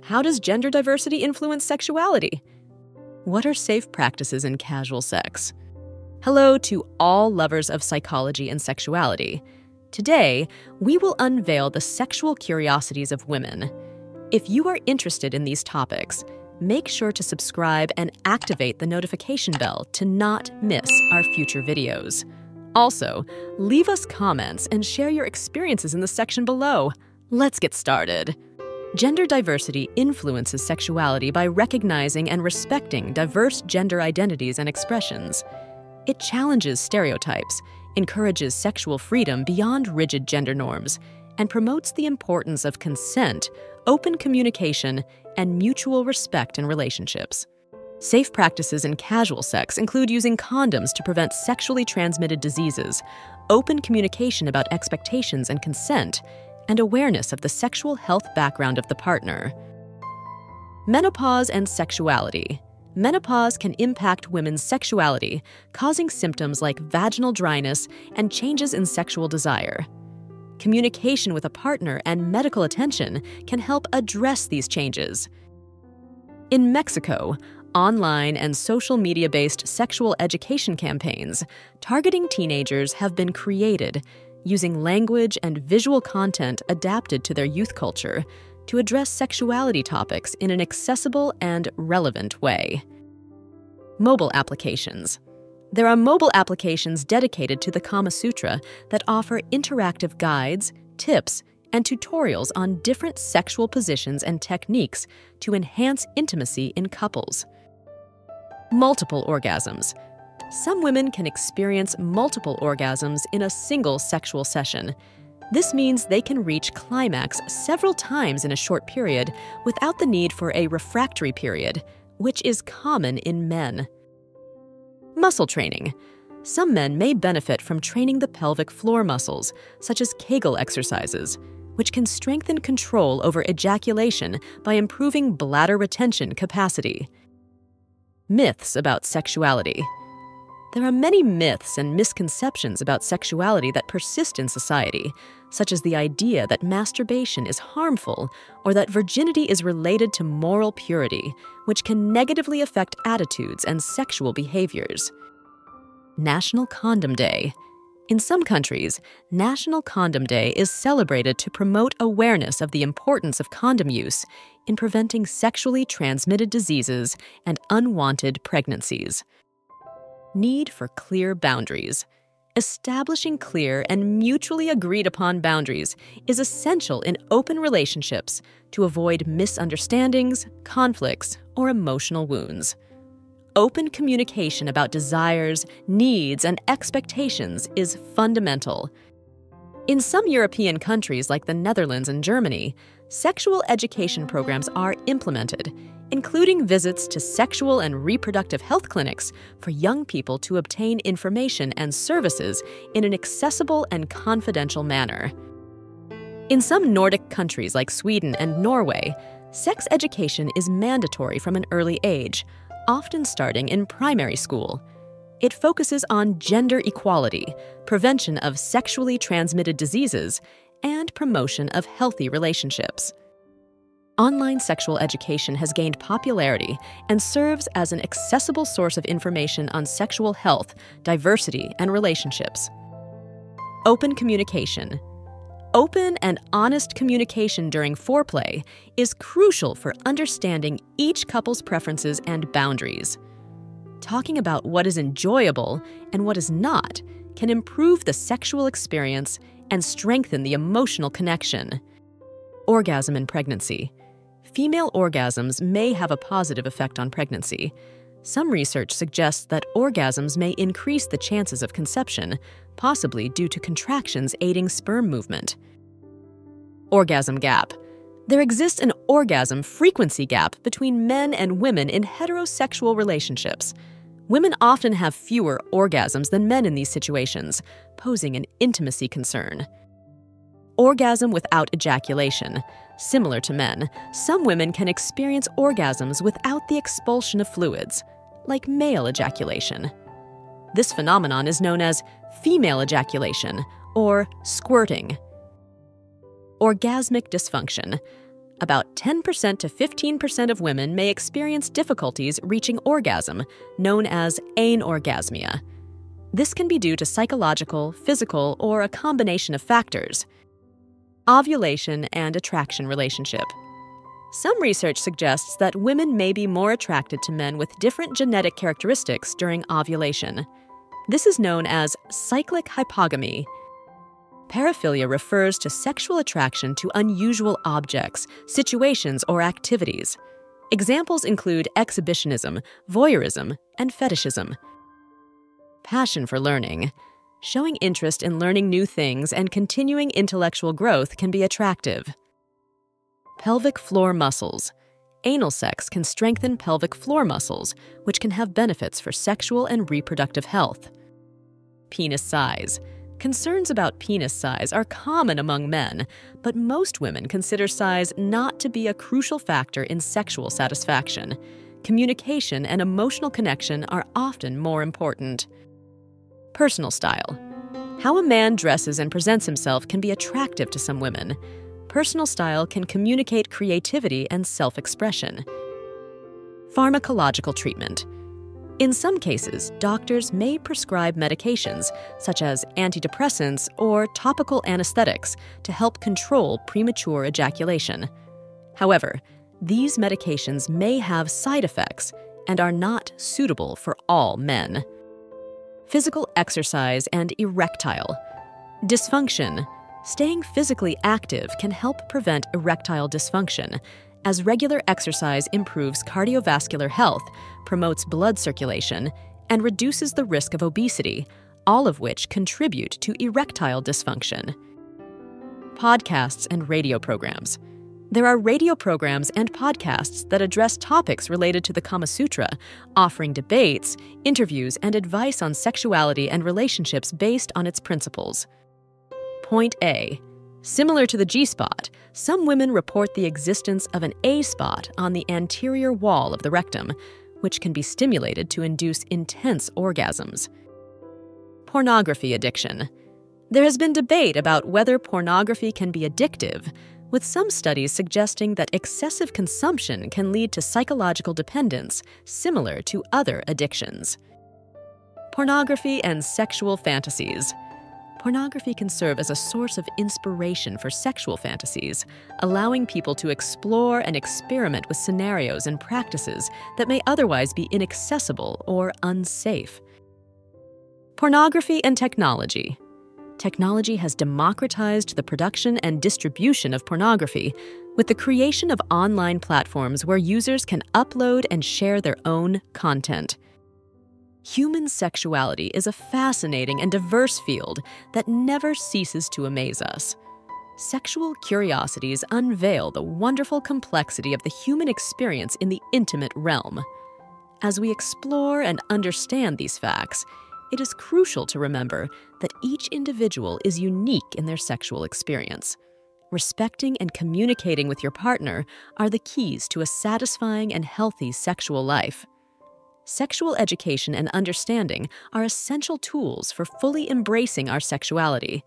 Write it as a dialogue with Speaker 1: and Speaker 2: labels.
Speaker 1: How does gender diversity influence sexuality? What are safe practices in casual sex? Hello to all lovers of psychology and sexuality. Today, we will unveil the sexual curiosities of women. If you are interested in these topics, make sure to subscribe and activate the notification bell to not miss our future videos. Also, leave us comments and share your experiences in the section below. Let's get started. Gender diversity influences sexuality by recognizing and respecting diverse gender identities and expressions. It challenges stereotypes, encourages sexual freedom beyond rigid gender norms, and promotes the importance of consent, open communication, and mutual respect in relationships. Safe practices in casual sex include using condoms to prevent sexually transmitted diseases, open communication about expectations and consent, and awareness of the sexual health background of the partner. Menopause and sexuality. Menopause can impact women's sexuality, causing symptoms like vaginal dryness and changes in sexual desire. Communication with a partner and medical attention can help address these changes. In Mexico, online and social media-based sexual education campaigns targeting teenagers have been created using language and visual content adapted to their youth culture to address sexuality topics in an accessible and relevant way. Mobile applications. There are mobile applications dedicated to the Kama Sutra that offer interactive guides, tips, and tutorials on different sexual positions and techniques to enhance intimacy in couples. Multiple orgasms. Some women can experience multiple orgasms in a single sexual session. This means they can reach climax several times in a short period without the need for a refractory period, which is common in men. Muscle training. Some men may benefit from training the pelvic floor muscles, such as Kegel exercises, which can strengthen control over ejaculation by improving bladder retention capacity. Myths about sexuality. There are many myths and misconceptions about sexuality that persist in society, such as the idea that masturbation is harmful or that virginity is related to moral purity, which can negatively affect attitudes and sexual behaviors. National Condom Day. In some countries, National Condom Day is celebrated to promote awareness of the importance of condom use in preventing sexually transmitted diseases and unwanted pregnancies. Need for clear boundaries. Establishing clear and mutually agreed upon boundaries is essential in open relationships to avoid misunderstandings, conflicts, or emotional wounds. Open communication about desires, needs, and expectations is fundamental. In some European countries like the Netherlands and Germany, sexual education programs are implemented, including visits to sexual and reproductive health clinics for young people to obtain information and services in an accessible and confidential manner. In some Nordic countries like Sweden and Norway, sex education is mandatory from an early age, often starting in primary school. It focuses on gender equality, prevention of sexually transmitted diseases, and promotion of healthy relationships. Online sexual education has gained popularity and serves as an accessible source of information on sexual health, diversity, and relationships. Open communication. Open and honest communication during foreplay is crucial for understanding each couple's preferences and boundaries. Talking about what is enjoyable and what is not can improve the sexual experience and strengthen the emotional connection. Orgasm in pregnancy. Female orgasms may have a positive effect on pregnancy. Some research suggests that orgasms may increase the chances of conception, possibly due to contractions aiding sperm movement. Orgasm gap. There exists an orgasm frequency gap between men and women in heterosexual relationships. Women often have fewer orgasms than men in these situations, posing an intimacy concern. Orgasm without ejaculation. Similar to men, some women can experience orgasms without the expulsion of fluids, like male ejaculation. This phenomenon is known as female ejaculation or squirting. Orgasmic dysfunction. About 10% to 15% of women may experience difficulties reaching orgasm, known as anorgasmia. This can be due to psychological, physical, or a combination of factors. Ovulation and attraction relationship. Some research suggests that women may be more attracted to men with different genetic characteristics during ovulation. This is known as cyclic hypogamy. Paraphilia refers to sexual attraction to unusual objects, situations, or activities. Examples include exhibitionism, voyeurism, and fetishism. Passion for learning. Showing interest in learning new things and continuing intellectual growth can be attractive. Pelvic floor muscles. Anal sex can strengthen pelvic floor muscles, which can have benefits for sexual and reproductive health. Penis size. Concerns about penis size are common among men, but most women consider size not to be a crucial factor in sexual satisfaction. Communication and emotional connection are often more important. Personal style. How a man dresses and presents himself can be attractive to some women. Personal style can communicate creativity and self-expression. Pharmacological treatment. In some cases, doctors may prescribe medications, such as antidepressants or topical anesthetics, to help control premature ejaculation. However, these medications may have side effects and are not suitable for all men. Physical exercise and erectile dysfunction. Staying physically active can help prevent erectile dysfunction, as regular exercise improves cardiovascular health, promotes blood circulation, and reduces the risk of obesity, all of which contribute to erectile dysfunction. Podcasts and radio programs. There are radio programs and podcasts that address topics related to the Kama Sutra, offering debates, interviews, and advice on sexuality and relationships based on its principles. Point A. Similar to the G-spot, some women report the existence of an A-spot on the anterior wall of the rectum, which can be stimulated to induce intense orgasms. Pornography addiction. There has been debate about whether pornography can be addictive, with some studies suggesting that excessive consumption can lead to psychological dependence similar to other addictions. Pornography and sexual fantasies. Pornography can serve as a source of inspiration for sexual fantasies, allowing people to explore and experiment with scenarios and practices that may otherwise be inaccessible or unsafe. Pornography and technology. Technology has democratized the production and distribution of pornography, with the creation of online platforms where users can upload and share their own content. Human sexuality is a fascinating and diverse field that never ceases to amaze us. Sexual curiosities unveil the wonderful complexity of the human experience in the intimate realm. As we explore and understand these facts, it is crucial to remember that each individual is unique in their sexual experience. Respecting and communicating with your partner are the keys to a satisfying and healthy sexual life. Sexual education and understanding are essential tools for fully embracing our sexuality.